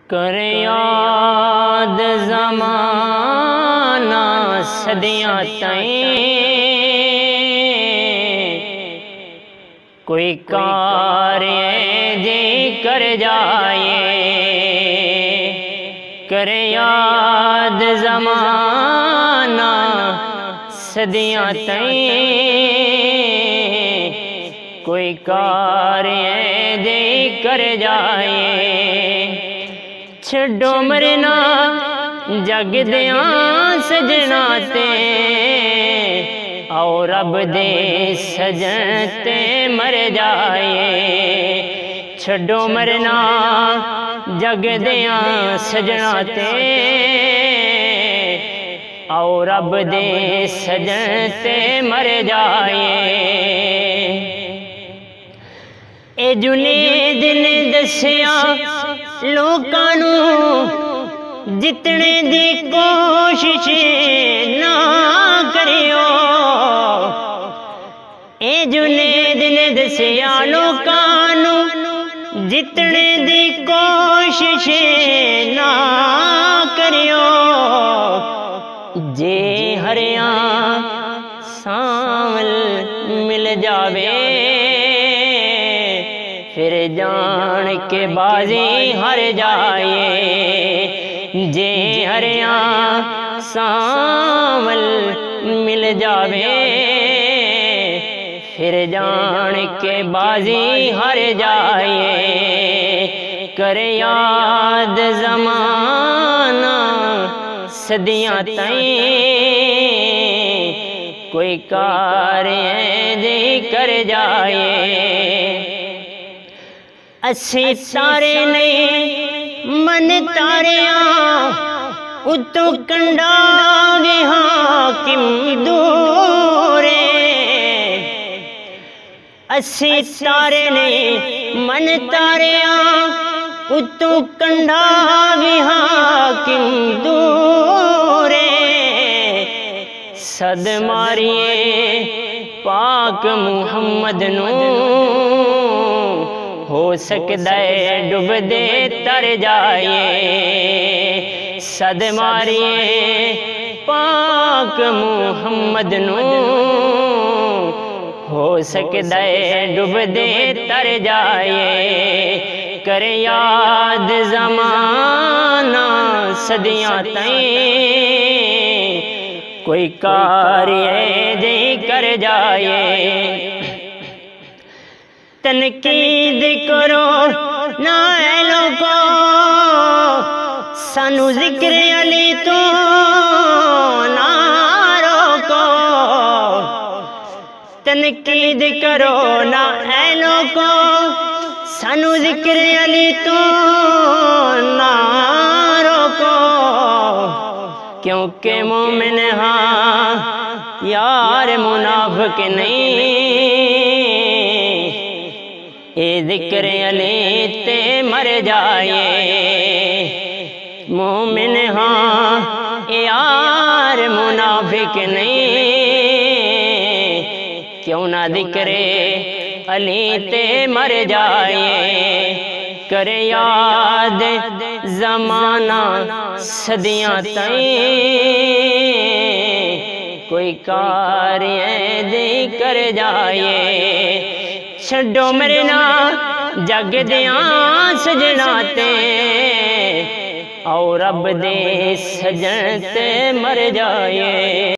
کر یاد زمانہ صدیاں تائیں کوئی کار جے کر جائے کر یاد زمانہ صدیاں تائیں کوئی کار جے کر جائے چھڈو مرنا جگ دیاں سجنا تے آؤ رب دے سجن تے مر جائے چھڈو مرنا جگ دیاں سجنا تے آؤ رب دے سجن تے مر جائے اے جنید نے دسیا لوکاں نوں جتنے دی کوشش نہ کریو اے جنید نے دسیا لوکاں نوں جتنے دی کوشش نہ کریو جے ہریاں سانول مل جاوے پھر جان کے بازی ہر جائے جے ہریاں سانول مل جاوے پھر جان کے بازی ہر جائے کر یاد زمانہ صدیاں تائیں کوئی کار جے کر جائے اسی تارے نہیں من تاریاں اتو کنڈا وی حاکم دورے اسی تارے نہیں من تاریاں اتو کنڈا وی حاکم دورے صد ماریے پاک محمد نوں ہو سکدا ہے ڈب دے تر جائے صد ماریے پاک محمد نوں ہو سکدا ہے ڈب دے تر جائے کر یاد زمانہ صدیاں تائیں کوئی کار جے کر جائے تنقید کرو نہ اے لوگو سانو ذکر علی تو نہ روکو تنقید کرو نہ اے لوگو سانو ذکر علی تو نہ روکو کیونکہ مومن ہاں یار منافق نہیں اے ذکر علی تے مر جائے مومن ہاں یار منافق نہیں کیوں نہ ذکر علی تے مر جائے کر یاد زمانہ صدیاں تائیں کوئی کار دے کر جائے چھڈو مرنا جگ دیاں سجنا تے آؤ رب دے سجن تے مر جائے